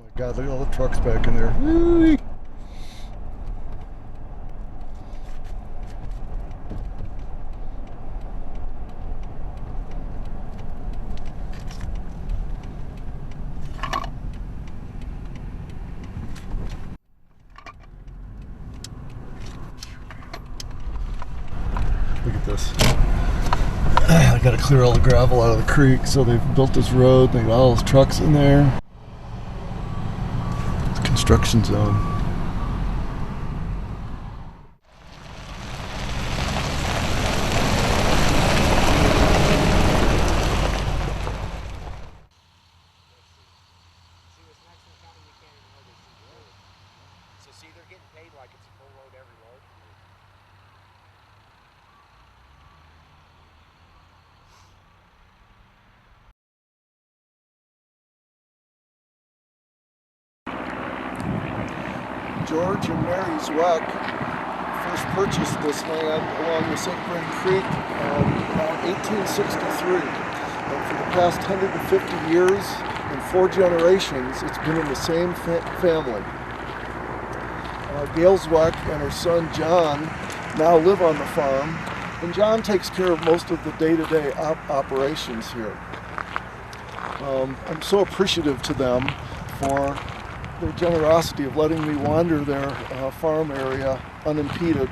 my God, look at all the trucks back in there. Whee! Look at this. I gotta clear all the gravel out of the creek, so they've built this road, they got all those trucks in there. It's a construction zone. So see, they're getting paid like it's a full load every load. George and Mary Zweck first purchased this land along the St Vrain Creek in 1863. And for the past 150 years and 4 generations, it's been in the same family. Gail Zweck and her son John now live on the farm, and John takes care of most of the day-to-day operations here. I'm so appreciative to them for their generosity of letting me wander their farm area unimpeded.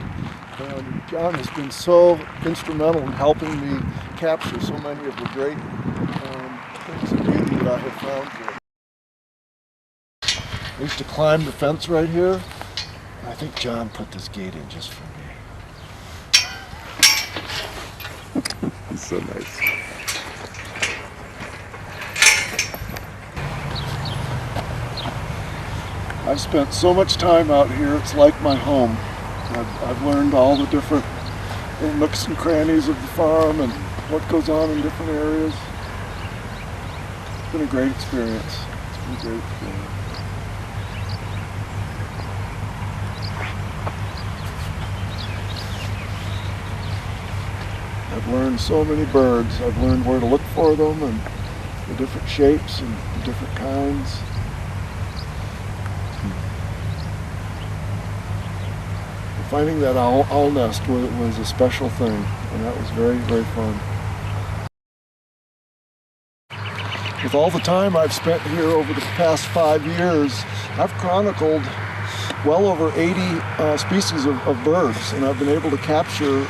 And John has been so instrumental in helping me capture so many of the great things of beauty that I have found here. I used to climb the fence right here. I think John put this gate in just for me. It's so nice. I've spent so much time out here, it's like my home. I've learned all the different little nooks and crannies of the farm and what goes on in different areas. It's been a great experience. It's been a great experience. I've learned so many birds. I've learned where to look for them and the different shapes and the different kinds. Finding that owl nest was a special thing, and that was very, very fun. With all the time I've spent here over the past 5 years, I've chronicled well over 80 species of birds, and I've been able to capture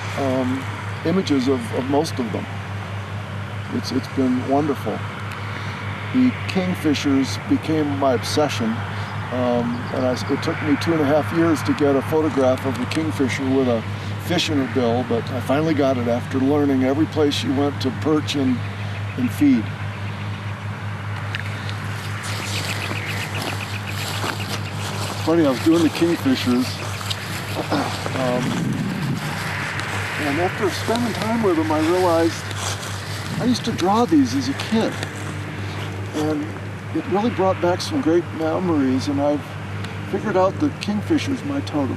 images of most of them. It's been wonderful. The kingfishers became my obsession. It took me 2.5 years to get a photograph of the kingfisher with a fish in her bill, but I finally got it after learning every place she went to perch and feed. Funny, I was doing the kingfishers, and after spending time with them, I realized I used to draw these as a kid. And it really brought back some great memories, and I've figured out that kingfisher's my totem.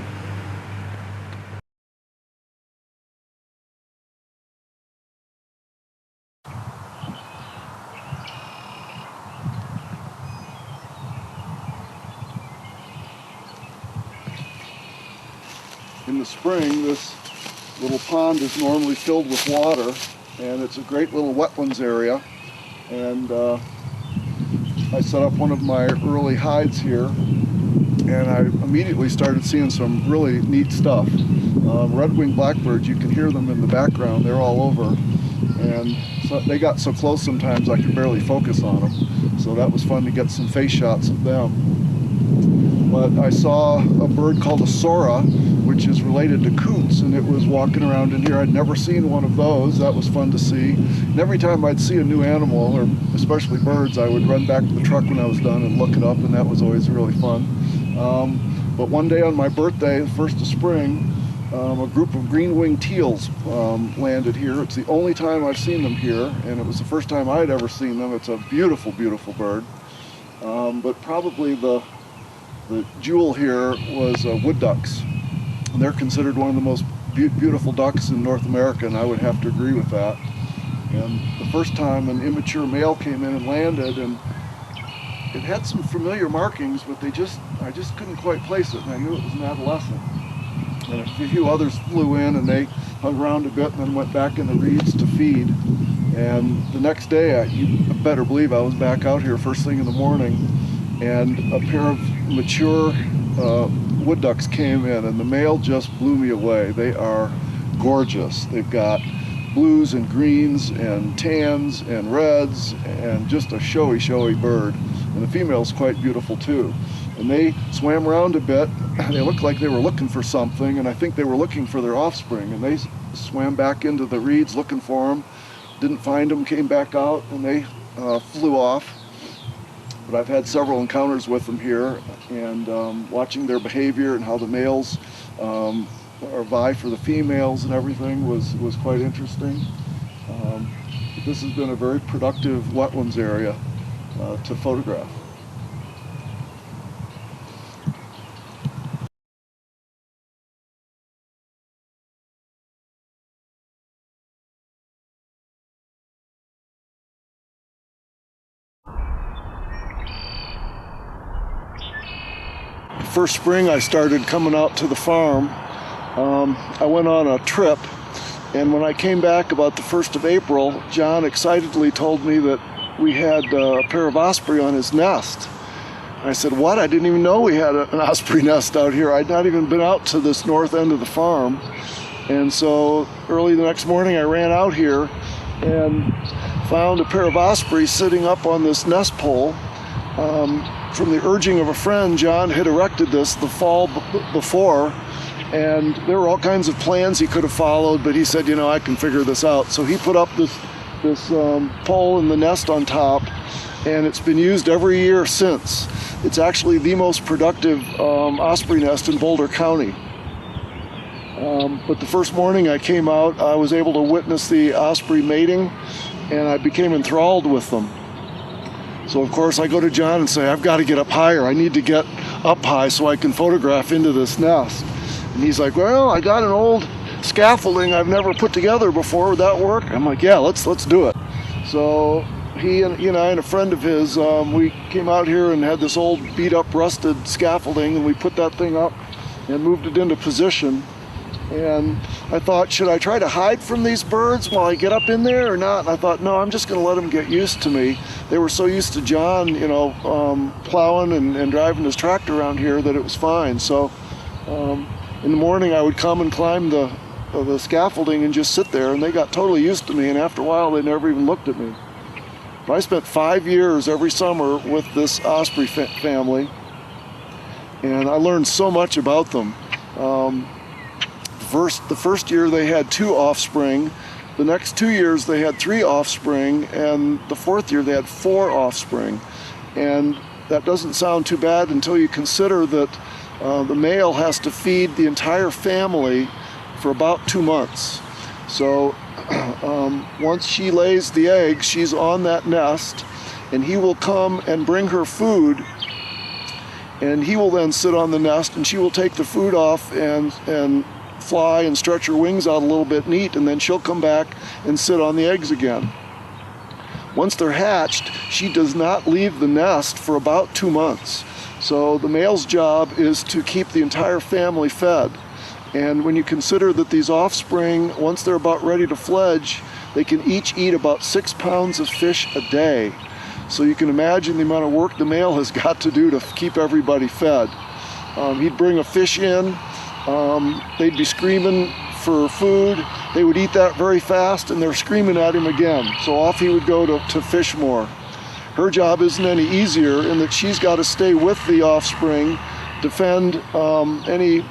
In the spring, this little pond is normally filled with water, and it's a great little wetlands area. And I set up one of my early hides here, and I immediately started seeing some really neat stuff. Red-winged blackbirds, you can hear them in the background, they're all over. And so they got so close sometimes I could barely focus on them. So that was fun to get some face shots of them. But I saw a bird called a sora, which is related to coots, and it was walking around in here. I'd never seen one of those. That was fun to see. And every time I'd see a new animal, or especially birds, I would run back to the truck when I was done and look it up, and that was always really fun. But one day on my birthday, the 1st of spring, a group of green-winged teals landed here. It's the only time I've seen them here, and it was the first time I'd ever seen them. It's a beautiful, beautiful bird. But probably the jewel here was wood ducks. And they're considered one of the most beautiful ducks in North America, and I would have to agree with that. And the first time an immature male came in and landed, and it had some familiar markings, but I just couldn't quite place it, and I knew it was an adolescent. And a few others flew in, and they hung around a bit and then went back in the reeds to feed. And the next day, you better believe I was back out here first thing in the morning, and a pair of mature wood ducks came in, and the male just blew me away. They are gorgeous. They've got blues and greens and tans and reds, and just a showy bird. And the female's quite beautiful too. And they swam around a bit. They looked like they were looking for something, and I think they were looking for their offspring. And they swam back into the reeds looking for them. Didn't find them, came back out, and they flew off. But I've had several encounters with them here, and watching their behavior and how the males vie for the females and everything was quite interesting. This has been a very productive wetlands area to photograph. First spring I started coming out to the farm, I went on a trip, and when I came back about the 1st of April, John excitedly told me that we had a pair of osprey on his nest. I said, what? I didn't even know we had an osprey nest out here. I'd not even been out to this north end of the farm. And so early the next morning I ran out here and found a pair of osprey sitting up on this nest pole. From the urging of a friend, John had erected this the fall before, and there were all kinds of plans he could have followed, but he said, you know, I can figure this out. So he put up this pole and the nest on top, and it's been used every year since. It's actually the most productive osprey nest in Boulder County. But the first morning I came out, I was able to witness the osprey mating, and I became enthralled with them. So of course I go to John and say, I've got to get up higher. I need to get up high so I can photograph into this nest. And he's like, well, I got an old scaffolding I've never put together before. Would that work? I'm like, yeah, let's do it. So he and I and a friend of his, we came out here and had this old beat up rusted scaffolding, and we put that thing up and moved it into position. And I thought, should I try to hide from these birds while I get up in there or not? And I thought, no, I'm just going to let them get used to me. They were so used to John, you know, plowing and driving his tractor around here that it was fine. So in the morning I would come and climb the scaffolding and just sit there, and they got totally used to me, and after a while they never even looked at me. But I spent 5 years every summer with this osprey family, and I learned so much about them. The first year they had 2 offspring, the next 2 years they had 3 offspring, and the 4th year they had 4 offspring. And that doesn't sound too bad until you consider that the male has to feed the entire family for about 2 months. So once she lays the eggs, she's on that nest, and he will come and bring her food, and he will then sit on the nest, and she will take the food off and fly and stretch her wings out a little bit and eat, and then she'll come back and sit on the eggs again. Once they're hatched, she does not leave the nest for about 2 months. So the male's job is to keep the entire family fed. And when you consider that these offspring, once they're about ready to fledge, they can each eat about 6 pounds of fish a day. So you can imagine the amount of work the male has got to do to keep everybody fed. He'd bring a fish in, they'd be screaming for food, they would eat that very fast, and they're screaming at him again. So off he would go to fish more. Her job isn't any easier in that she's got to stay with the offspring, defend any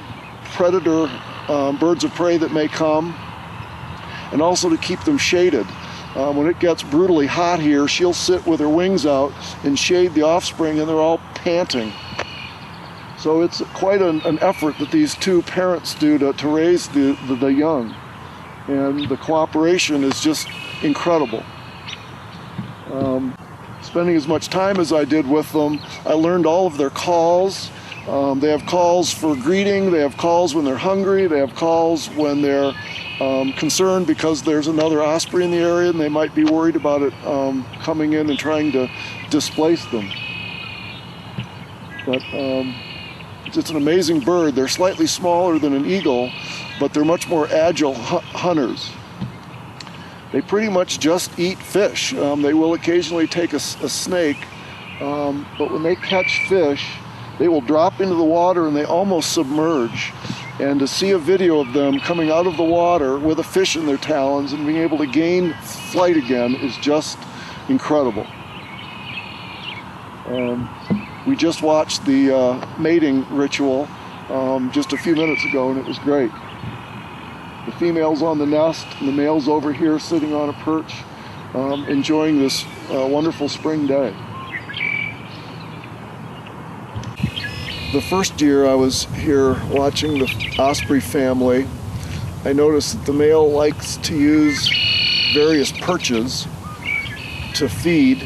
predator birds of prey that may come, and also to keep them shaded. When it gets brutally hot here, she'll sit with her wings out and shade the offspring, and they're all panting. So it's quite an effort that these 2 parents do to raise the young, and the cooperation is just incredible. Spending as much time as I did with them, I learned all of their calls. They have calls for greeting, they have calls when they're hungry, they have calls when they're concerned because there's another osprey in the area and they might be worried about it coming in and trying to displace them. But it's an amazing bird. They're slightly smaller than an eagle, but they're much more agile hunters. They pretty much just eat fish. They will occasionally take a snake, but when they catch fish, they will drop into the water and they almost submerge. And to see a video of them coming out of the water with a fish in their talons and being able to gain flight again is just incredible. We just watched the mating ritual just a few minutes ago, and it was great. The female's on the nest, and the male's over here sitting on a perch, enjoying this wonderful spring day. The first year I was here watching the osprey family, I noticed that the male likes to use various perches to feed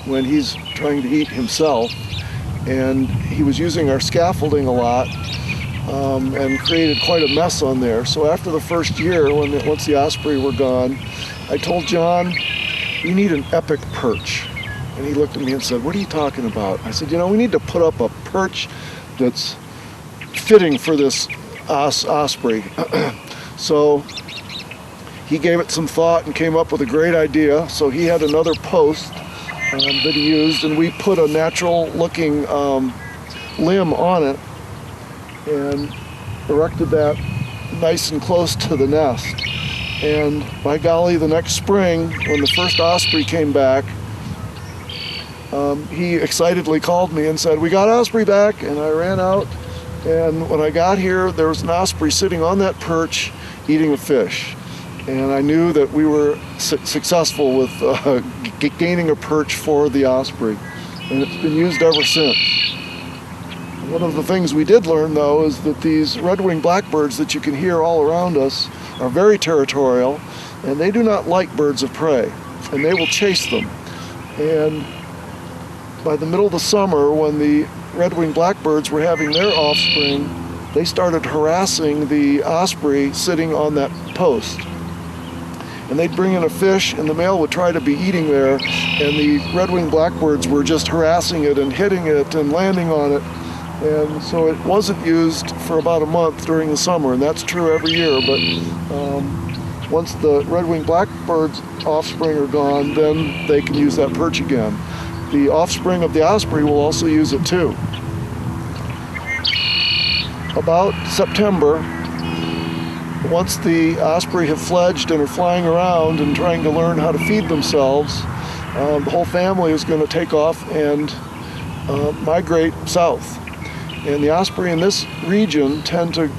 when he's trying to eat himself, and he was using our scaffolding a lot and created quite a mess on there. So after the first year, once the osprey were gone, I told John, we need an epic perch. And he looked at me and said, what are you talking about? I said, we need to put up a perch that's fitting for this osprey. So he gave it some thought and came up with a great idea. So he had another post that he used, and we put a natural looking limb on it and erected that nice and close to the nest. And by golly, the next spring, when the first osprey came back, he excitedly called me and said, we got osprey back. And I ran out, and when I got here, there was an osprey sitting on that perch eating a fish. And I knew that we were successful with gaining a perch for the osprey, and it's been used ever since. One of the things we did learn, though, is that these red-winged blackbirds that you can hear all around us are very territorial, and they do not like birds of prey, and they will chase them. And by the middle of the summer, when the red-winged blackbirds were having their offspring, they started harassing the osprey sitting on that post. And they'd bring in a fish, and the male would try to be eating there, and the red-winged blackbirds were just harassing it and hitting it and landing on it. And so it wasn't used for about a month during the summer, and that's true every year. But once the red-winged blackbird's offspring are gone, then they can use that perch again. The offspring of the osprey will also use it too. About September, once the osprey have fledged and are flying around and trying to learn how to feed themselves, the whole family is going to take off and migrate south. And the osprey in this region tend to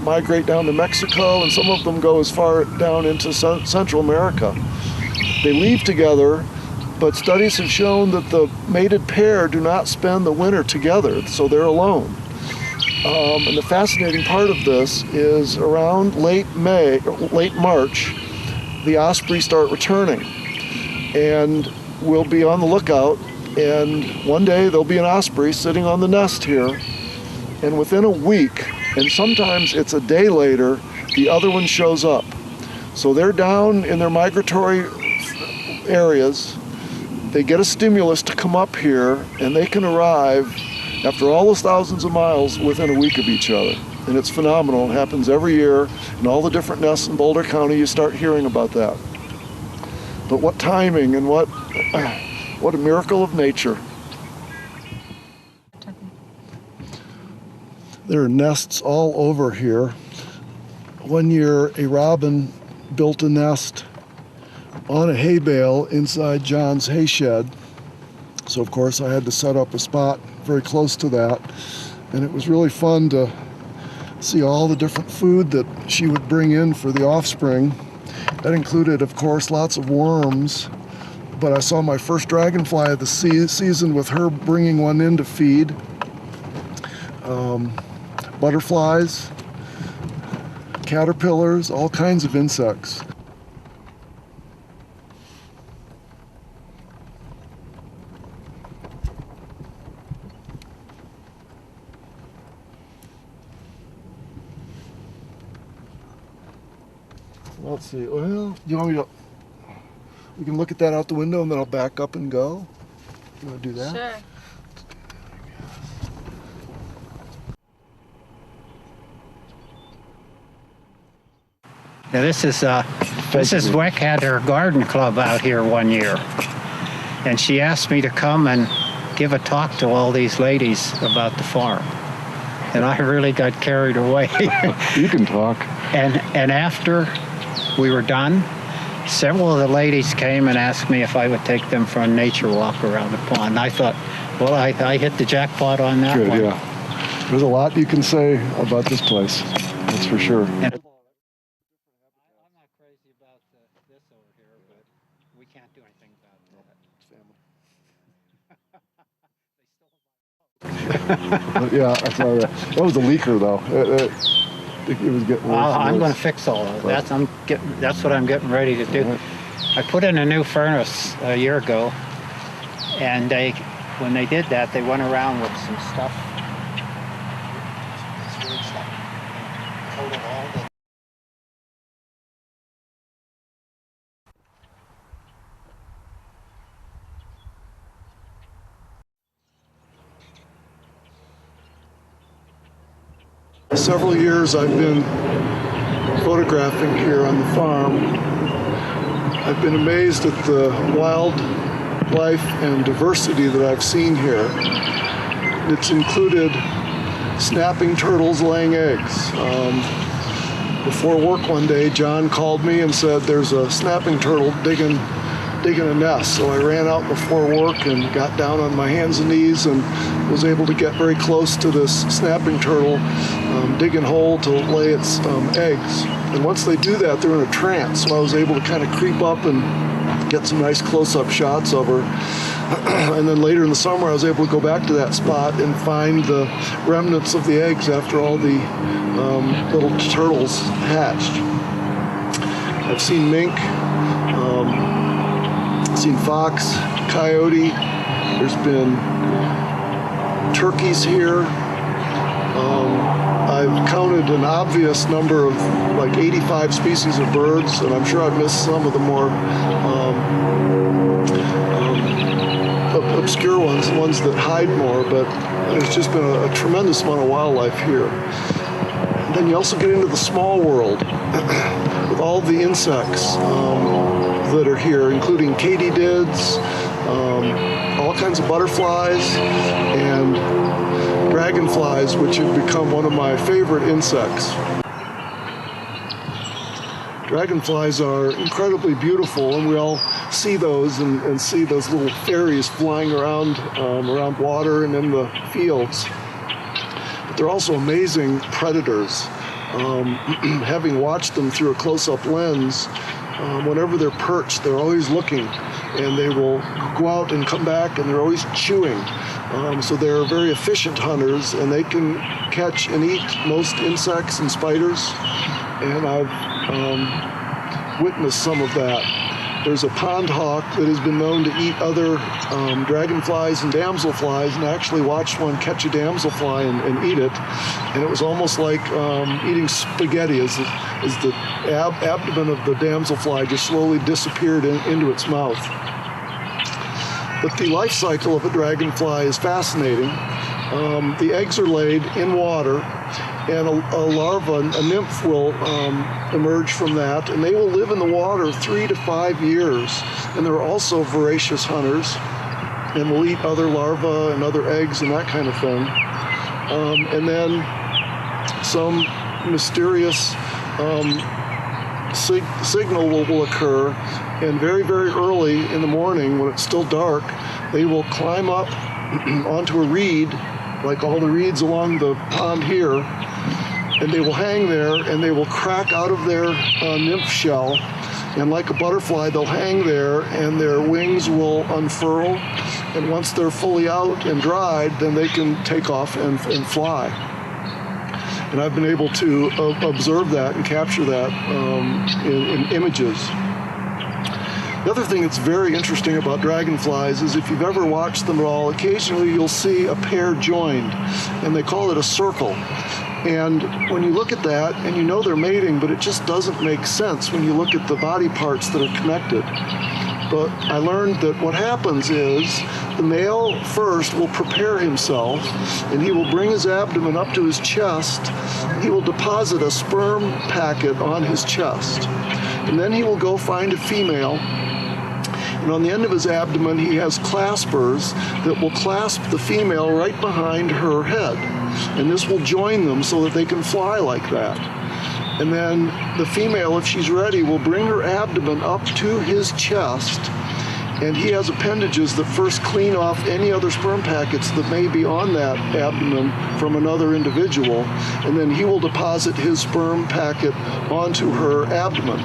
migrate down to Mexico, and some of them go as far down into Central America. They leave together, but studies have shown that the mated pair do not spend the winter together, so they're alone. And the fascinating part of this is around late March, the osprey start returning. And we'll be on the lookout, and one day there'll be an osprey sitting on the nest here, and within a week, and sometimes it's a day later, the other one shows up. So they're down in their migratory areas, they get a stimulus to come up here, and they can arrive after all those thousands of miles within a week of each other. And it's phenomenal. It happens every year in all the different nests in Boulder County. You start hearing about that. But what timing, and what a miracle of nature. There are nests all over here. One year a robin built a nest on a hay bale inside John's hay shed. So of course I had to set up a spot very close to that, and it was really fun to see all the different food that she would bring in for the offspring. That included, of course, lots of worms, but I saw my first dragonfly of the season with her bringing one in to feed. Butterflies, caterpillars, all kinds of insects. Let's see, well, you want me to, we can look at that out the window and then I'll back up and go? You want to do that? Sure. Now this is Zweck had her garden club out here one year, and she asked me to come and give a talk to all these ladies about the farm, and I really got carried away. You can talk. And after we were done, several of the ladies came and asked me if I would take them for a nature walk around the pond. I thought, well, I hit the jackpot on that one. Good, yeah. There's a lot you can say about this place, that's for sure. I'm not crazy about this over here, but we can't do anything about that. Yeah, I saw that. That was a leaker, though. It was getting worse. I'm going to fix all of that. That's what I'm getting ready to do. Right. I put in a new furnace a year ago, and when they did that, they went around with some stuff. This weird stuff. And coated all the. Several years I've been photographing here on the farm. I've been amazed at the wildlife and diversity that I've seen here. It's included snapping turtles laying eggs. Before work one day, John called me and said there's a snapping turtle digging a nest. So I ran out before work and got down on my hands and knees and was able to get very close to this snapping turtle digging hole to lay its eggs. And once they do that, they're in a trance. So I was able to kind of creep up and get some nice close-up shots of her. And then later in the summer, I was able to go back to that spot and find the remnants of the eggs after all the little turtles hatched. I've seen mink, seen fox, coyote. There's been turkeys here. I've counted an obvious number of like 85 species of birds, and I'm sure I've missed some of the more obscure ones, the ones that hide more, but there's just been a tremendous amount of wildlife here. And then you also get into the small world with all the insects that are here, including katydids, all kinds of butterflies, and dragonflies, which have become one of my favorite insects. Dragonflies are incredibly beautiful, and we all see those and see those little fairies flying around water and in the fields. But they're also amazing predators. Having watched them through a close-up lens, whenever they're perched, they're always looking, and they will go out and come back, and they're always chewing. So they're very efficient hunters, and they can catch and eat most insects and spiders, and I've witnessed some of that. There's a pond hawk that has been known to eat other dragonflies and damselflies, and I actually watched one catch a damselfly and eat it, and it was almost like eating spaghetti as the abdomen of the damselfly just slowly disappeared into its mouth. But the life cycle of a dragonfly is fascinating. The eggs are laid in water, and a larva, a nymph, will emerge from that, and they will live in the water 3 to 5 years. And they're also voracious hunters, and will eat other larvae and other eggs and that kind of thing. And then some mysterious signal will occur, and very, very early in the morning, when it's still dark, they will climb up onto a reed, like all the reeds along the pond here, and they will hang there, and they will crack out of their nymph shell, and like a butterfly, they'll hang there, and their wings will unfurl, and once they're fully out and dried, then they can take off and fly. And I've been able to observe that and capture that in images. The other thing that's very interesting about dragonflies is if you've ever watched them at all, occasionally you'll see a pair joined, and they call it a circle. And when you look at that, and you know they're mating, but it just doesn't make sense when you look at the body parts that are connected. But I learned that what happens is the male first will prepare himself, and he will bring his abdomen up to his chest. He will deposit a sperm packet on his chest. And then he will go find a female, and on the end of his abdomen he has claspers that will clasp the female right behind her head. And this will join them so that they can fly like that. And then the female, if she's ready, will bring her abdomen up to his chest, and he has appendages that first clean off any other sperm packets that may be on that abdomen from another individual, and then he will deposit his sperm packet onto her abdomen.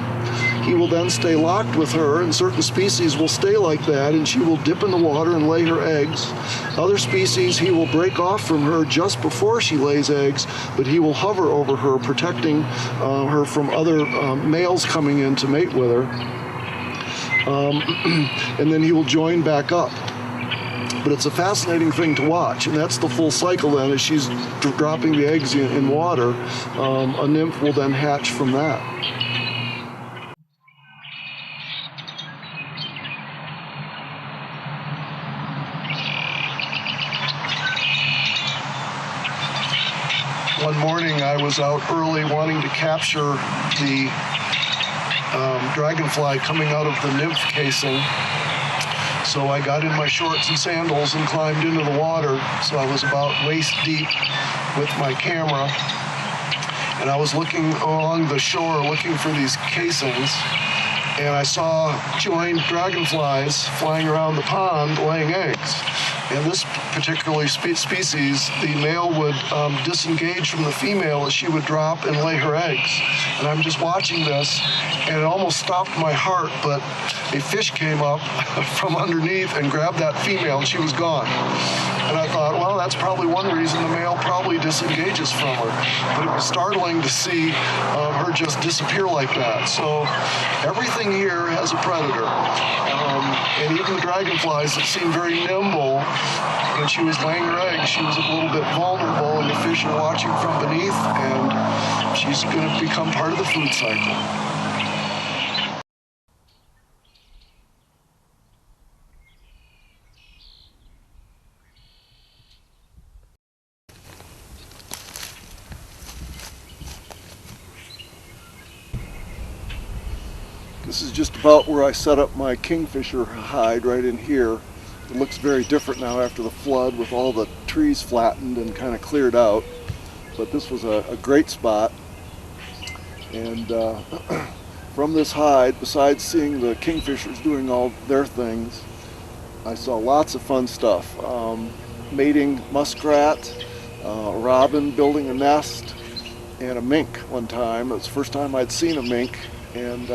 He will then stay locked with her, and certain species will stay like that, and she will dip in the water and lay her eggs. Other species, he will break off from her just before she lays eggs, but he will hover over her, protecting her from other males coming in to mate with her. And then he will join back up. But it's a fascinating thing to watch, and that's the full cycle then. As she's dropping the eggs in water, a nymph will then hatch from that. One morning I was out early wanting to capture the dragonfly coming out of the nymph casing. So I got in my shorts and sandals and climbed into the water. So I was about waist deep with my camera. And I was looking along the shore looking for these casings. And I saw joined dragonflies flying around the pond laying eggs. In this particular species, the male would disengage from the female as she would drop and lay her eggs. And I'm just watching this, and it almost stopped my heart, but a fish came up from underneath and grabbed that female, and she was gone. And I thought, well, that's probably one reason the male probably disengages from her. But it was startling to see her just disappear like that. So everything here has a predator. And even the dragonflies that seem very nimble, when she was laying her eggs, she was a little bit vulnerable, and the fish are watching from beneath, and she's going to become part of the food cycle. This is just about where I set up my kingfisher hide, right in here. It looks very different now after the flood, with all the trees flattened and kind of cleared out. But this was a great spot. And from this hide, besides seeing the kingfishers doing all their things, I saw lots of fun stuff. Mating muskrat, a robin building a nest, and a mink one time. It was the first time I'd seen a mink. And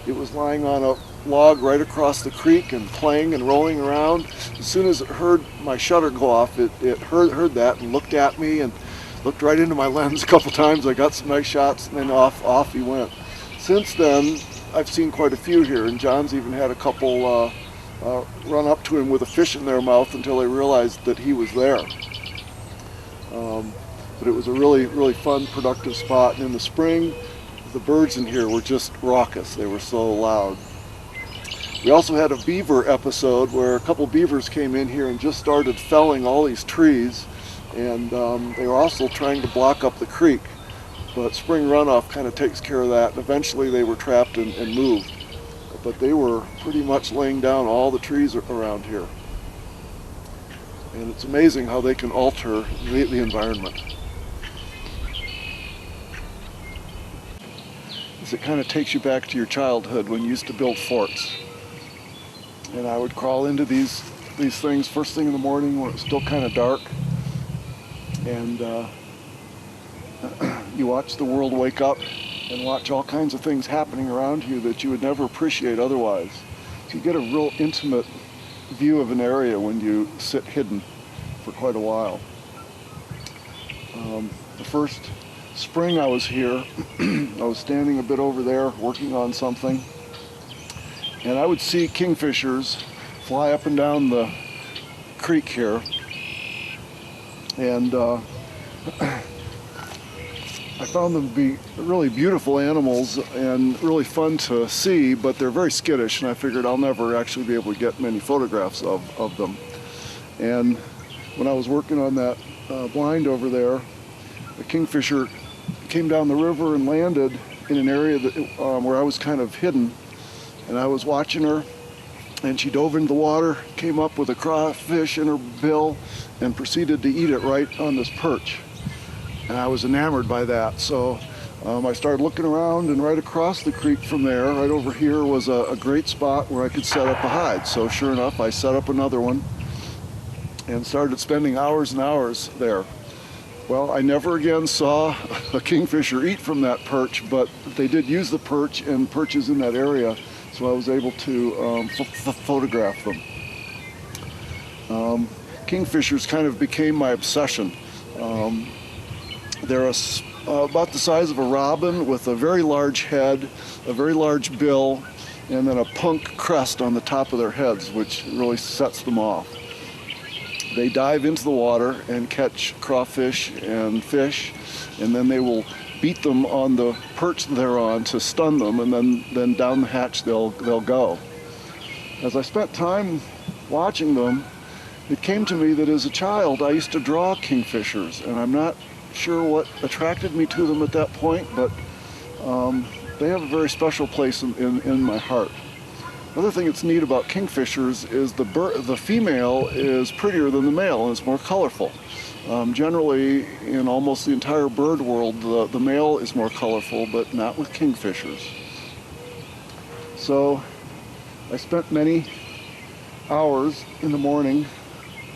it was lying on a log right across the creek and playing and rolling around. As soon as it heard my shutter go off, it heard that and looked at me and looked right into my lens a couple times. I got some nice shots, and then off he went. Since then, I've seen quite a few here, and John's even had a couple run up to him with a fish in their mouth until they realized that he was there. But it was a really, really fun, productive spot. And in the spring, the birds in here were just raucous. They were so loud. We also had a beaver episode where a couple beavers came in here and just started felling all these trees, and they were also trying to block up the creek. But spring runoff kind of takes care of that, and eventually they were trapped and moved. But they were pretty much laying down all the trees around here. And it's amazing how they can alter the environment. It kind of takes you back to your childhood when you used to build forts. And I would crawl into these things first thing in the morning when it was still kind of dark. And you watch the world wake up and watch all kinds of things happening around you that you would never appreciate otherwise. So you get a real intimate view of an area when you sit hidden for quite a while. The first spring I was here, I was standing a bit over there working on something, and I would see kingfishers fly up and down the creek here, and I found them to be really beautiful animals and really fun to see, but they're very skittish, and I figured I'll never actually be able to get many photographs of them. And when I was working on that blind over there, a kingfisher came down the river and landed in an area that, where I was kind of hidden. And I was watching her, and she dove into the water, came up with a crawfish in her bill, and proceeded to eat it right on this perch. And I was enamored by that. So I started looking around, and right across the creek from there, right over here, was a great spot where I could set up a hide. So sure enough, I set up another one and started spending hours and hours there. Well, I never again saw a kingfisher eat from that perch, but they did use the perch and perches in that area, so I was able to photograph them. Kingfishers kind of became my obsession. They're about the size of a robin with a very large head, a very large bill, and then a punk crest on the top of their heads, which really sets them off. They dive into the water and catch crawfish and fish, and then they will beat them on the perch they're on to stun them, and then down the hatch they'll go. As I spent time watching them, it came to me that as a child I used to draw kingfishers, and I'm not sure what attracted me to them at that point, but they have a very special place in my heart. Another thing that's neat about kingfishers is the female is prettier than the male, and it's more colorful. Generally, in almost the entire bird world, the male is more colorful, but not with kingfishers. So I spent many hours in the morning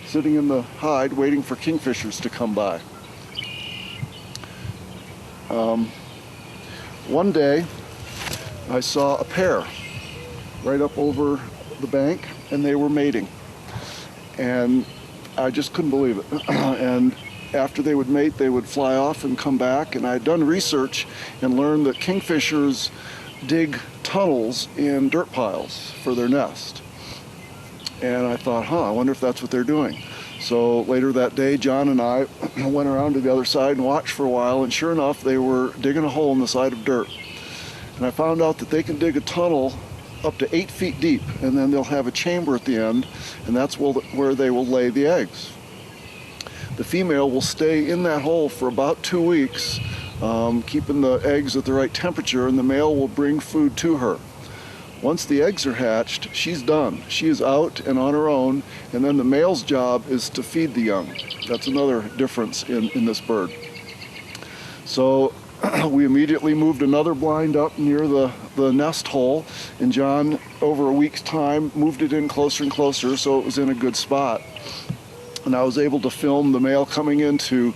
sitting in the hide waiting for kingfishers to come by. One day I saw a pair right up over the bank, and they were mating, and I just couldn't believe it. And after they would mate, they would fly off and come back, and I had done research and learned that kingfishers dig tunnels in dirt piles for their nest. And I thought, I wonder if that's what they're doing. So later that day, John and I went around to the other side and watched for a while, and sure enough, they were digging a hole in the side of dirt. And I found out that they can dig a tunnel up to 8 feet deep, and then they'll have a chamber at the end, and that's where they will lay the eggs. The female will stay in that hole for about 2 weeks, keeping the eggs at the right temperature, and the male will bring food to her. Once the eggs are hatched, she's done. She is out and on her own, and then the male's job is to feed the young. That's another difference in this bird. So we immediately moved another blind up near the nest hole, and John, over a week's time, moved it in closer and closer so it was in a good spot. And I was able to film the male coming in to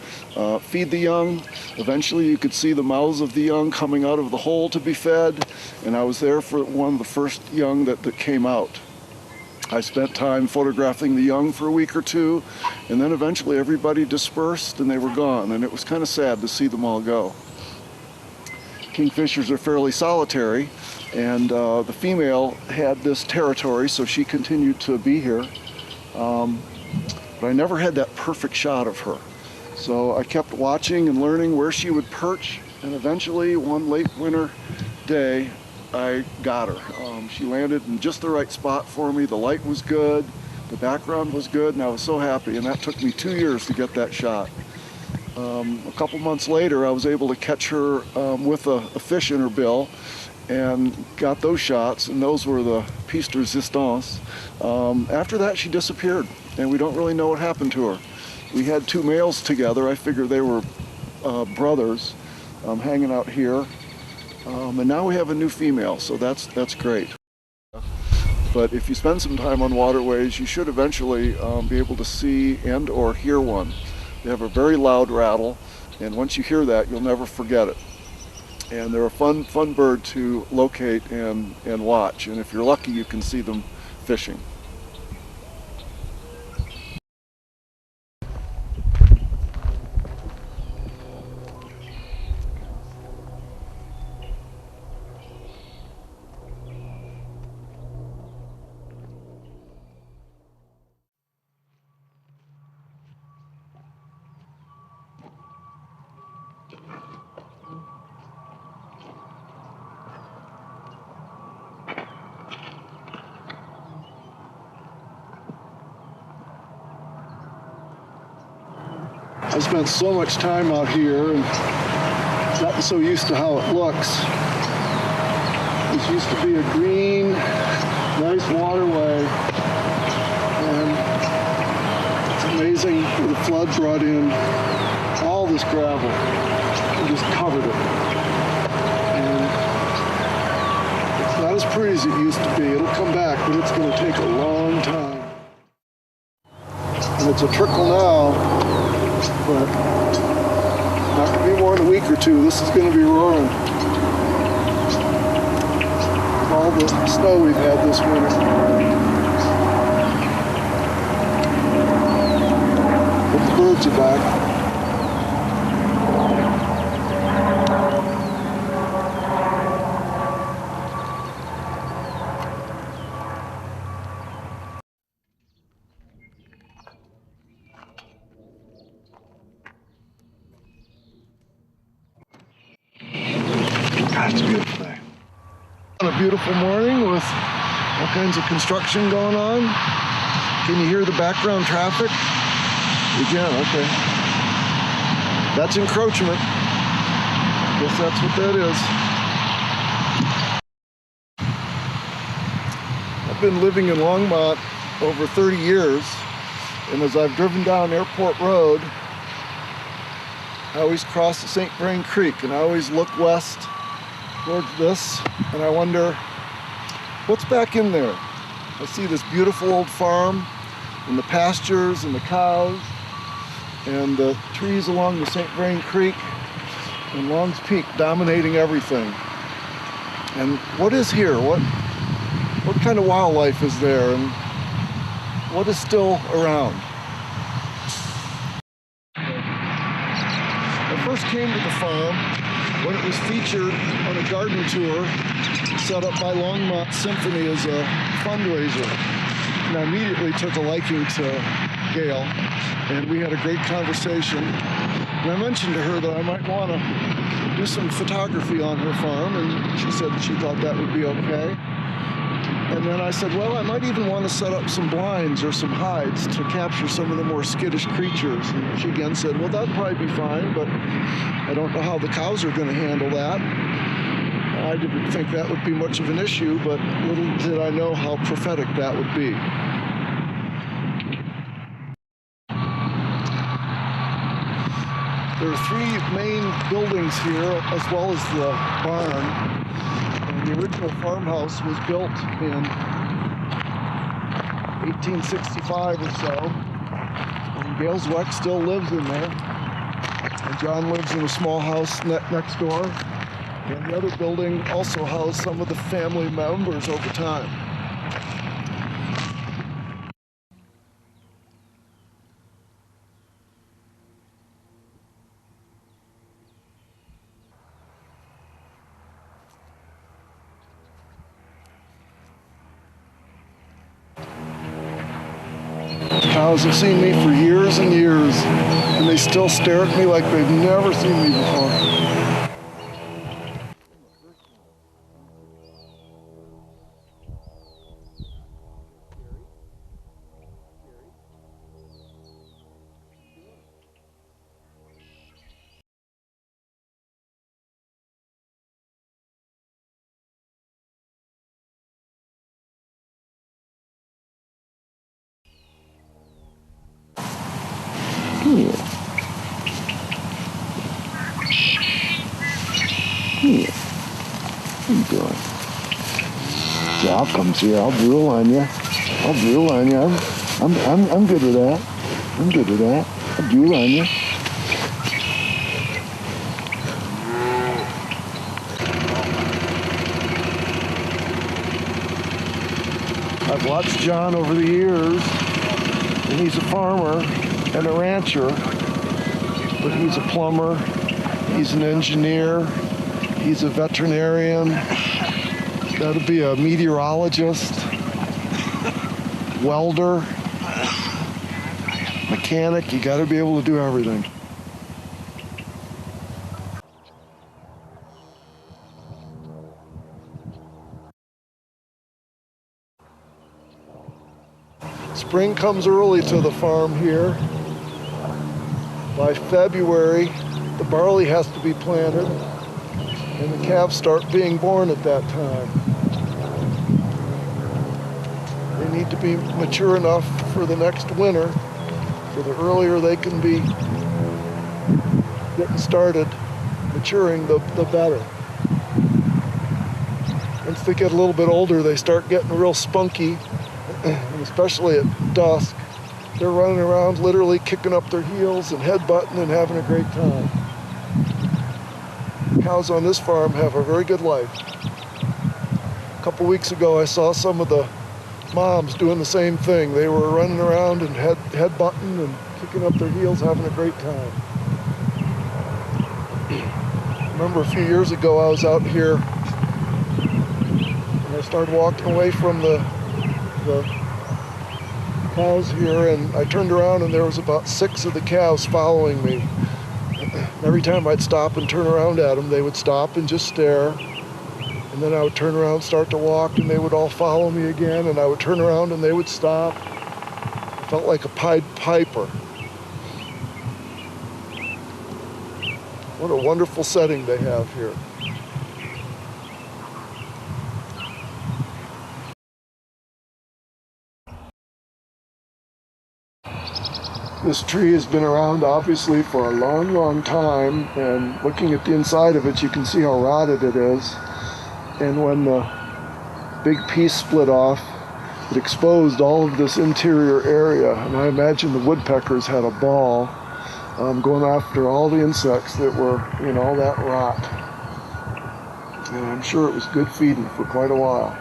feed the young. Eventually you could see the mouths of the young coming out of the hole to be fed, and I was there for one of the first young that came out. I spent time photographing the young for a week or two, and then eventually everybody dispersed and they were gone, and it was kind of sad to see them all go. Kingfishers are fairly solitary, and the female had this territory, so she continued to be here. But I never had that perfect shot of her. So I kept watching and learning where she would perch, and eventually one late winter day, I got her. She landed in just the right spot for me. The light was good, the background was good, and I was so happy, and that took me 2 years to get that shot. A couple months later, I was able to catch her with a fish in her bill and got those shots, and those were the piece de resistance. After that, she disappeared, and we don't really know what happened to her. We had 2 males together. I figured they were brothers hanging out here, and now we have a new female, so that's great. But if you spend some time on waterways, you should eventually be able to see and or hear one. They have a very loud rattle, and once you hear that, you'll never forget it. And they're a fun bird to locate and watch, and if you're lucky, you can see them fishing. I spent so much time out here and gotten so used to how it looks. This used to be a green, nice waterway, and it's amazing the flood brought in all this gravel and just covered it. And it's not as pretty as it used to be. It'll come back, but it's going to take a long time. And it's a trickle now, but not going to be more than a week or two. This is going to be roaring. All the snow we've had this winter. But the birds are back. God, it's a beautiful day. On a beautiful morning with all kinds of construction going on. Can you hear the background traffic? You can, okay. That's encroachment. Guess that's what that is. I've been living in Longmont over 30 years, and as I've driven down Airport Road, I always cross the St Vrain Creek, and I always look west towards this, and I wonder, what's back in there? I see this beautiful old farm, and the pastures, and the cows, and the trees along the St Vrain Creek, and Long's Peak dominating everything. And what is here? What kind of wildlife is there, and what is still around? I first came to the farm when it was featured on a garden tour set up by Longmont Symphony as a fundraiser. And I immediately took a liking to Gail, and we had a great conversation. And I mentioned to her that I might want to do some photography on her farm, and she said she thought that would be okay. And then I said, well, I might even want to set up some blinds or some hides to capture some of the more skittish creatures. And she again said, well, that'd probably be fine, but I don't know how the cows are going to handle that. I didn't think that would be much of an issue, but little did I know how prophetic that would be. There are three main buildings here, as well as the barn. And the original farmhouse was built in 1865 or so. And Gail Zweck still lives in there. And John lives in a small house next door. And the other building also housed some of the family members over time. Cows have seen me for years and years, and they still stare at me like they've never seen me before. What are you doing? Al comes here, I'll drool on you. I'll drool on you. I'm good with that. I'm good with that. I'll drool on you. I've watched John over the years, and he's a farmer and a rancher, but he's a plumber, he's an engineer, he's a veterinarian, that'll be a meteorologist, welder, mechanic. You gotta be able to do everything. Spring comes early to the farm here. By February, the barley has to be planted, and the calves start being born at that time. They need to be mature enough for the next winter, so the earlier they can be getting started maturing, the better. Once they get a little bit older, they start getting real spunky, and especially at dusk, they're running around literally kicking up their heels and headbutting and having a great time. Cows on this farm have a very good life. A couple weeks ago, I saw some of the moms doing the same thing. They were running around and headbutting and kicking up their heels, having a great time. I remember a few years ago, I was out here and I started walking away from the cows here, and I turned around and there was about 6 of the cows following me. Every time I'd stop and turn around at them, they would stop and just stare. And then I would turn around, start to walk, and they would all follow me again, and I would turn around and they would stop. I felt like a Pied Piper. What a wonderful setting they have here. This tree has been around obviously for a long, long time, and looking at the inside of it, you can see how rotted it is. And when the big piece split off, it exposed all of this interior area, and I imagine the woodpeckers had a ball going after all the insects that were in all that rot. And I'm sure it was good feeding for quite a while.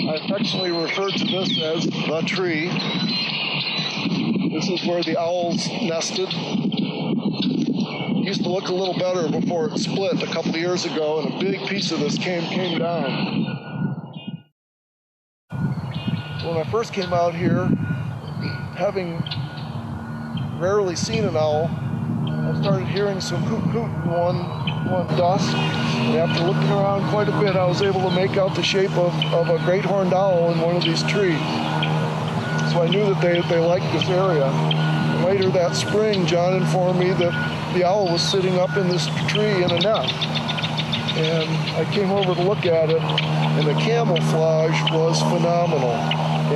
I affectionately refer to this as the tree. This is where the owls nested. It used to look a little better before it split a couple of years ago, and a big piece of this came down. When I first came out here, having rarely seen an owl, I started hearing some hoot one dusk, and after looking around quite a bit, I was able to make out the shape of a great horned owl in one of these trees. So I knew that they liked this area. And later that spring, John informed me that the owl was sitting up in this tree in a nest. And I came over to look at it, and the camouflage was phenomenal.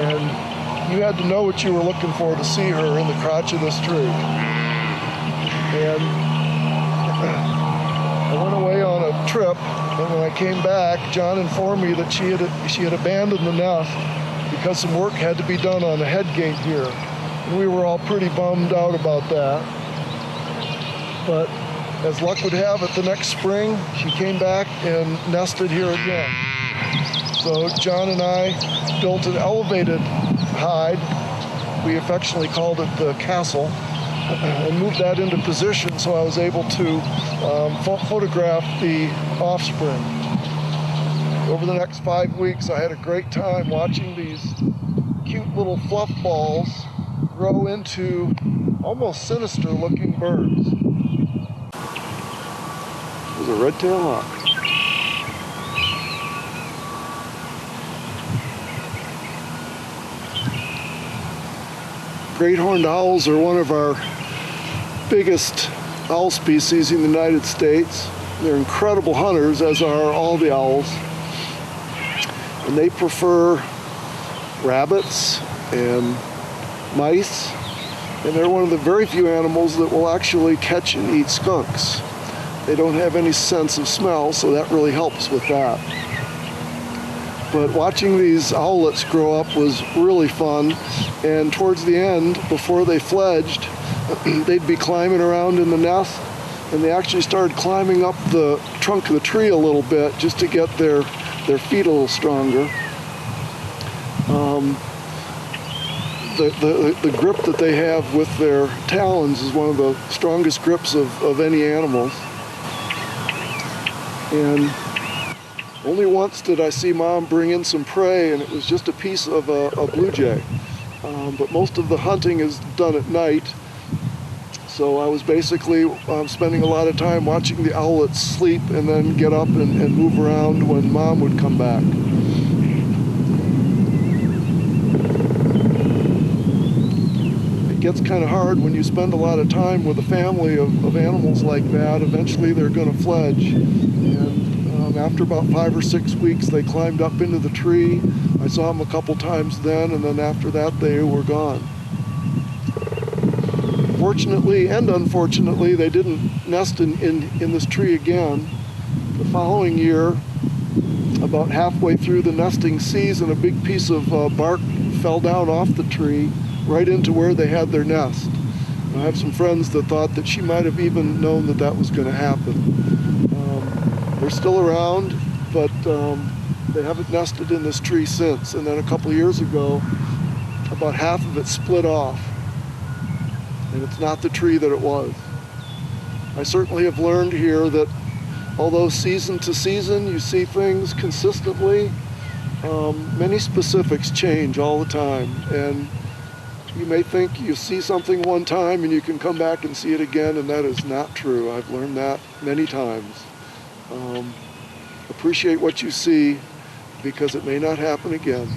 And you had to know what you were looking for to see her in the crotch of this tree. And I went away on a trip, and when I came back, John informed me that she had abandoned the nest because some work had to be done on the head gate here. And we were all pretty bummed out about that. But as luck would have it, the next spring, she came back and nested here again. So John and I built an elevated hide. We affectionately called it the castle, and moved that into position so I was able to photograph the offspring. Over the next 5 weeks, I had a great time watching these cute little fluff balls grow into almost sinister looking birds. There's a red-tailed hawk. Great horned owls are one of our biggest owl species in the United States. They're incredible hunters, as are all the owls. And they prefer rabbits and mice. And they're one of the very few animals that will actually catch and eat skunks. They don't have any sense of smell, so that really helps with that. But watching these owlets grow up was really fun. And towards the end, before they fledged, they'd be climbing around in the nest, and they actually started climbing up the trunk of the tree a little bit just to get their feet a little stronger. The grip that they have with their talons is one of the strongest grips of any animal. And only once did I see Mom bring in some prey, and it was just a piece of a blue jay. But most of the hunting is done at night, So I was basically spending a lot of time watching the owlets sleep and then get up and move around when Mom would come back. It gets kind of hard when you spend a lot of time with a family of animals like that. Eventually they're going to fledge. And after about 5 or 6 weeks, they climbed up into the tree. I saw them a couple times then, and then after that they were gone. Fortunately and unfortunately, they didn't nest in this tree again. The following year, about halfway through the nesting season, a big piece of bark fell down off the tree right into where they had their nest. I have some friends that thought that she might have even known that that was going to happen. They're still around, but they haven't nested in this tree since. And then a couple of years ago, about half of it split off. And it's not the tree that it was. I certainly have learned here that although season to season you see things consistently, many specifics change all the time. And you may think you see something one time and you can come back and see it again, and that is not true. I've learned that many times. Appreciate what you see, because it may not happen again.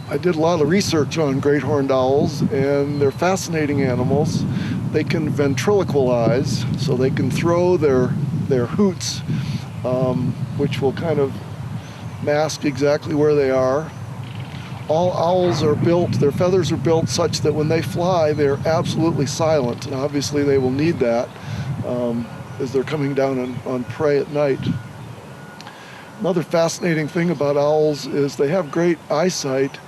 I did a lot of research on great horned owls, and they're fascinating animals. They can ventriloquialize, so they can throw their hoots, which will kind of mask exactly where they are. All owls are built, their feathers are built such that when they fly, they're absolutely silent. And obviously they will need that as they're coming down on prey at night. Another fascinating thing about owls is they have great eyesight,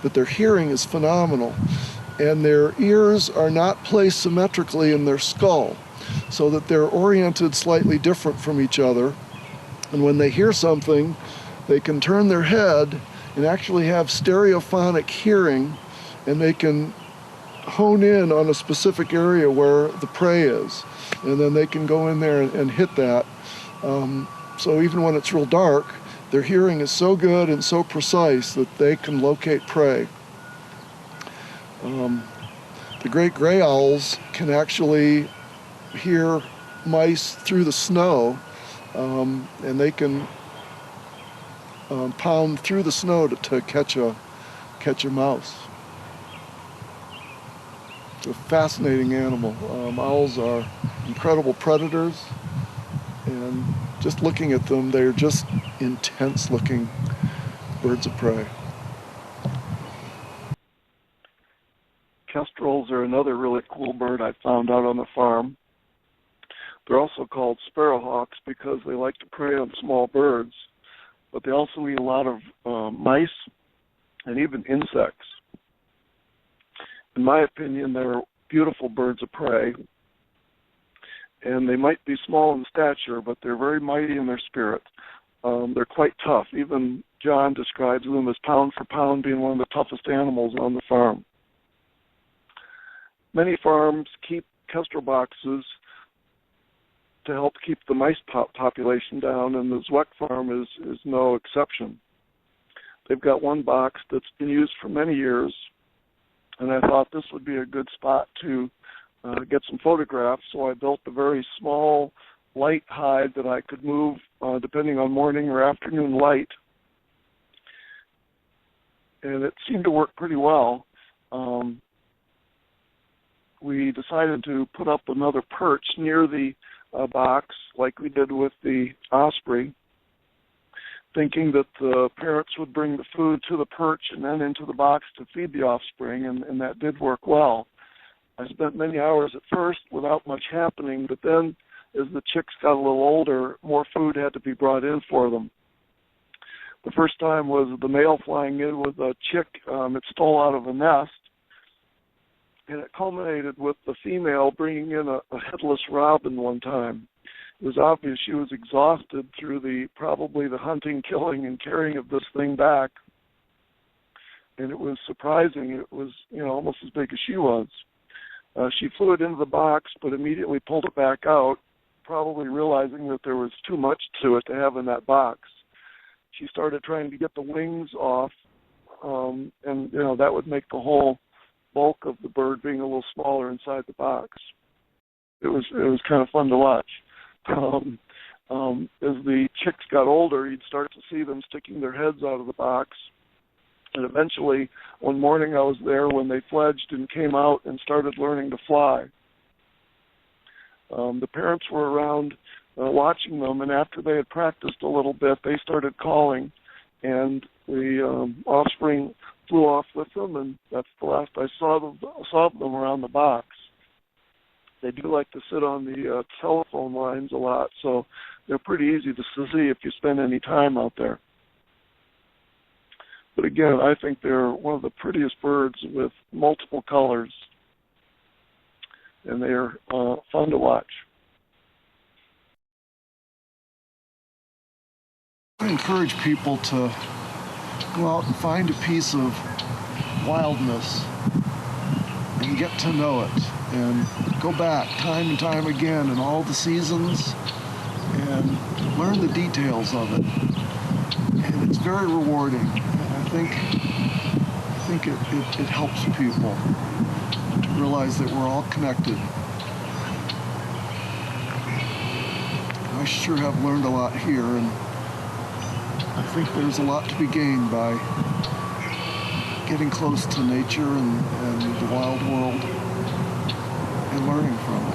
but their hearing is phenomenal. And their ears are not placed symmetrically in their skull, so that they're oriented slightly different from each other. And when they hear something, they can turn their head and actually have stereophonic hearing, and they can hone in on a specific area where the prey is. And then they can go in there and hit that. So even when it's real dark, their hearing is so good and so precise that they can locate prey. The great gray owls can actually hear mice through the snow, and they can pound through the snow to catch a mouse. It's a fascinating animal. Owls are incredible predators, and just looking at them, they're just intense looking birds of prey. Kestrels are another really cool bird I found out on the farm. They're also called sparrowhawks because they like to prey on small birds, but they also eat a lot of mice and even insects. In my opinion, they're beautiful birds of prey, and they might be small in stature, but they're very mighty in their spirit. They're quite tough. Even John describes them as pound for pound being one of the toughest animals on the farm. Many farms keep kestrel boxes to help keep the mice population down, and the Zweck Farm is no exception. They've got one box that's been used for many years, and I thought this would be a good spot to get some photographs, so I built a very small light hide that I could move depending on morning or afternoon light, and it seemed to work pretty well. We decided to put up another perch near the box like we did with the osprey, thinking that the parents would bring the food to the perch and then into the box to feed the offspring, and that did work well. I spent many hours at first without much happening, but then as the chicks got a little older, more food had to be brought in for them. The first time was the male flying in with a chick it stole out of a nest, and it culminated with the female bringing in a headless robin one time. It was obvious she was exhausted through probably the hunting, killing, and carrying of this thing back. And it was surprising. It was, almost as big as she was. She flew it into the box, but immediately pulled it back out, probably realizing that there was too much to it to have in that box. She started trying to get the wings off and that would make the whole bulk of the bird being a little smaller inside the box. It was kind of fun to watch. As the chicks got older, you'd start to see them sticking their heads out of the box. And eventually, one morning I was there when they fledged and came out and started learning to fly. The parents were around watching them, and after they had practiced a little bit, they started calling, and the offspring flew off with them, and that's the last I saw of them around the box. They do like to sit on the telephone lines a lot, so they're pretty easy to see if you spend any time out there. But again, I think they're one of the prettiest birds with multiple colors, and they're fun to watch. I encourage people to go out and find a piece of wildness and get to know it, and go back time and time again in all the seasons and learn the details of it. And it's very rewarding. And I think it helps people to realize that we're all connected. I sure have learned a lot here, and I think there's a lot to be gained by getting close to nature and the wild world and learning from it.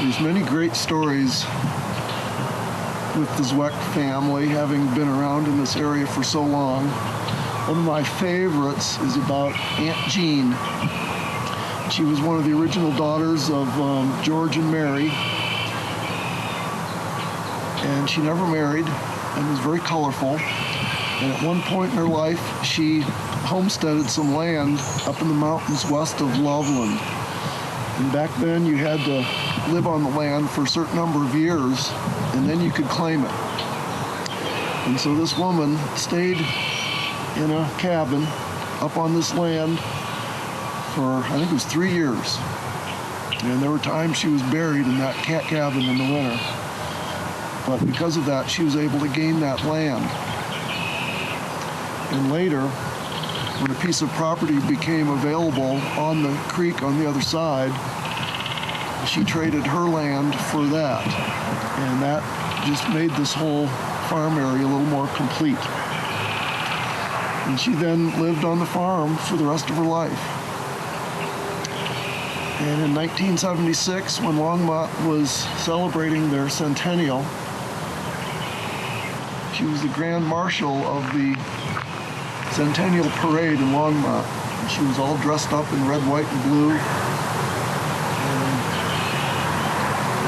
There's many great stories with the Zweck family, having been around in this area for so long. One of my favorites is about Aunt Jean. She was one of the original daughters of George and Mary, and she never married and was very colorful. And at one point in her life, she homesteaded some land up in the mountains west of Loveland. And back then, you had to live on the land for a certain number of years, and then you could claim it. And so this woman stayed in a cabin up on this land for, I think it was 3 years. And there were times she was buried in that cat cabin in the winter. But because of that, she was able to gain that land. And later, when a piece of property became available on the creek on the other side, she traded her land for that. And that just made this whole farm area a little more complete. And she then lived on the farm for the rest of her life. And in 1976, when Longmont was celebrating their centennial, she was the Grand Marshal of the Centennial Parade in Longmont. And she was all dressed up in red, white, and blue. And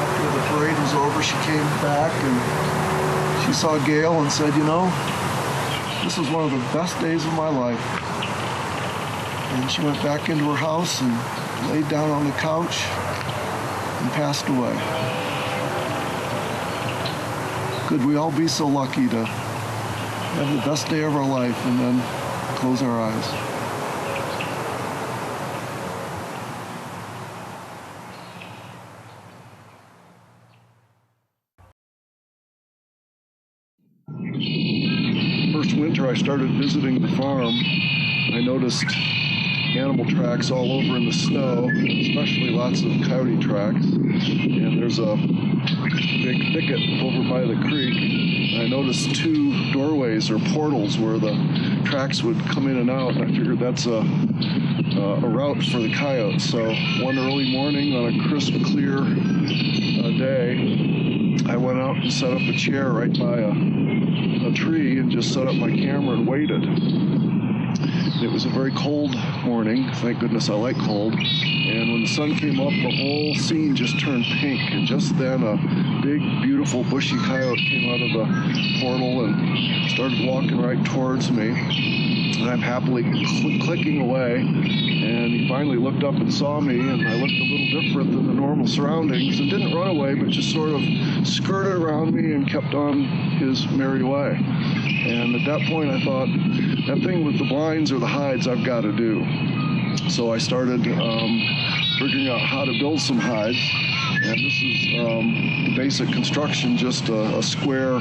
after the parade was over, she came back and she saw Gail and said, "You know, this was one of the best days of my life." And she went back into her house and laid down on the couch and passed away. Could we all be so lucky to have the best day of our life and then close our eyes? First winter I started visiting the farm, I noticed animal tracks all over in the snow, especially lots of coyote tracks. And there's a big thicket over by the creek. I noticed 2 doorways or portals where the tracks would come in and out. And I figured that's a route for the coyotes. So one early morning on a crisp, clear day, I went out and set up a chair right by a tree and just set up my camera and waited. It was a very cold morning. Thank goodness I like cold. And when the sun came up, the whole scene just turned pink. And just then, a big, beautiful, bushy coyote came out of the portal and started walking right towards me. And I'm happily clicking away, and he finally looked up and saw me, and I looked a little different than the normal surroundings, and didn't run away, but just sort of skirted around me and kept on his merry way. And at that point I thought, that thing with the blinds or the hides I've got to do. So I started figuring out how to build some hides. And this is basic construction, just a square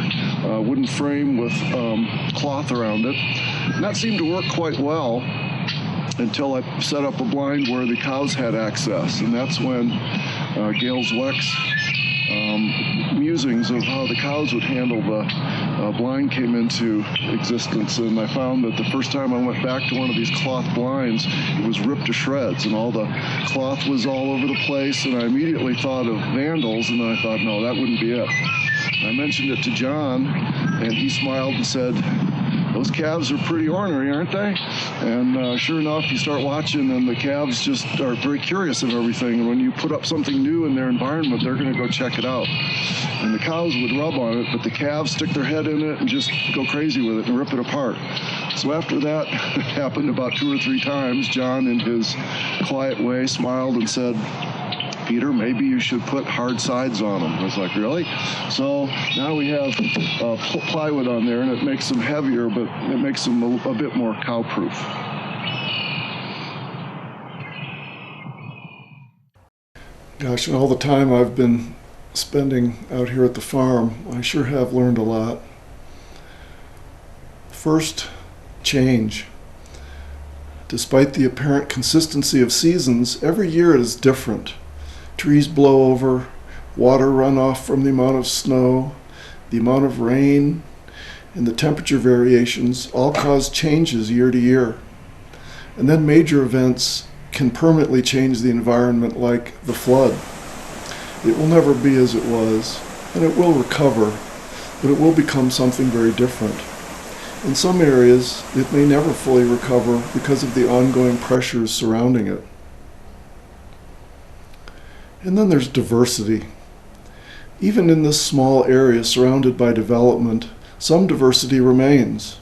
wooden frame with cloth around it. And that seemed to work quite well until I set up a blind where the cows had access. And that's when Gail Zweck's musings of how the cows would handle the blind came into existence. And I found that the first time I went back to one of these cloth blinds, it was ripped to shreds and all the cloth was all over the place. And I immediately thought of vandals, and then I thought, no, that wouldn't be it. I mentioned it to John, and he smiled and said, those calves are pretty ornery, aren't they? And sure enough, you start watching, and the calves just are very curious of everything. And when you put up something new in their environment, they're going to go check it out. And the cows would rub on it, but the calves stick their head in it and just go crazy with it and rip it apart. So after that happened about 2 or 3 times, John, in his quiet way, smiled and said, Peter, maybe you should put hard sides on them. I was like, really? So now we have plywood on there, and it makes them heavier, but it makes them a bit more cow-proof. Gosh, and all the time I've been spending out here at the farm, I sure have learned a lot. First, change. Despite the apparent consistency of seasons, every year it is different. Trees blow over, water run off from the amount of snow, the amount of rain, and the temperature variations all cause changes year to year. And then major events can permanently change the environment, like the flood. It will never be as it was, and it will recover, but it will become something very different. In some areas, it may never fully recover because of the ongoing pressures surrounding it. And then there's diversity. Even in this small area surrounded by development, some diversity remains.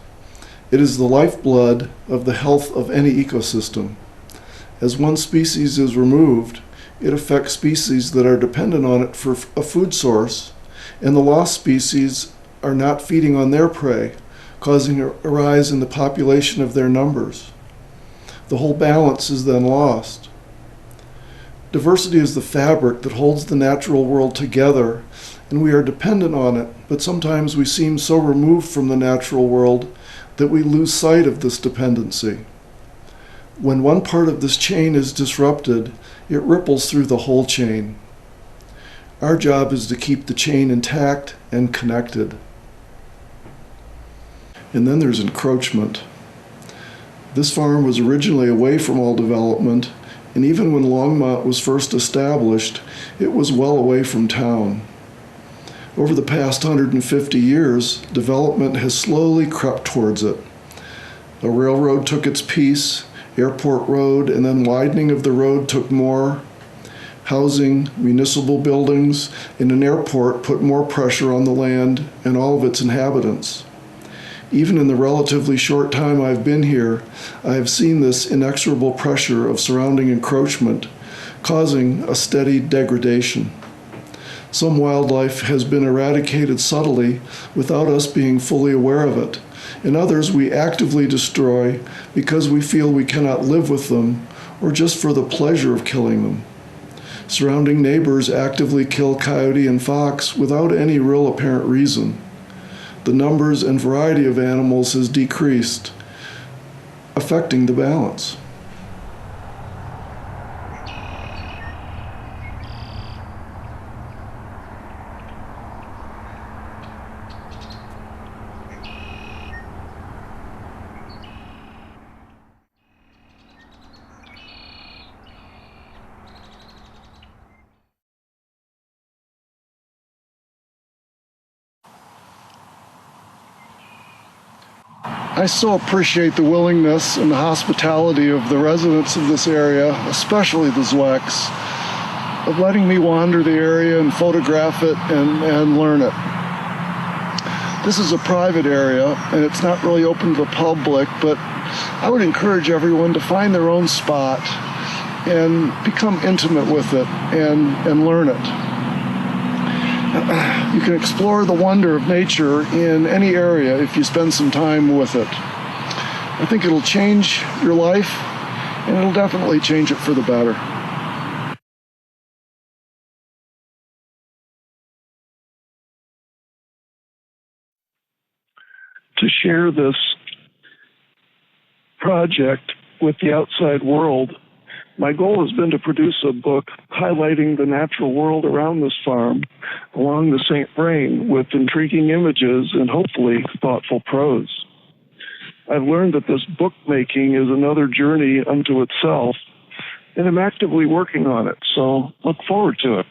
It is the lifeblood of the health of any ecosystem. As one species is removed, it affects species that are dependent on it for a food source, and the lost species are not feeding on their prey, causing a rise in the population of their numbers. The whole balance is then lost. Diversity is the fabric that holds the natural world together, and we are dependent on it, but sometimes we seem so removed from the natural world that we lose sight of this dependency. When one part of this chain is disrupted, it ripples through the whole chain. Our job is to keep the chain intact and connected. And then there's encroachment. This farm was originally away from all development, and even when Longmont was first established, it was well away from town. Over the past 150 years, development has slowly crept towards it. A railroad took its piece, Airport Road, and then widening of the road took more. Housing, municipal buildings, and an airport put more pressure on the land and all of its inhabitants. Even in the relatively short time I've been here, I have seen this inexorable pressure of surrounding encroachment, causing a steady degradation. Some wildlife has been eradicated subtly without us being fully aware of it, and others we actively destroy because we feel we cannot live with them or just for the pleasure of killing them. Surrounding neighbors actively kill coyote and fox without any real apparent reason. The numbers and variety of animals has decreased, affecting the balance. I so appreciate the willingness and the hospitality of the residents of this area, especially the Zwecks, of letting me wander the area and photograph it and learn it. This is a private area, and it's not really open to the public, but I would encourage everyone to find their own spot and become intimate with it and learn it. You can explore the wonder of nature in any area if you spend some time with it. I think it'll change your life, and it'll definitely change it for the better. To share this project with the outside world, my goal has been to produce a book highlighting the natural world around this farm along the St Vrain with intriguing images and hopefully thoughtful prose. I've learned that this book making is another journey unto itself, and I'm actively working on it, so look forward to it.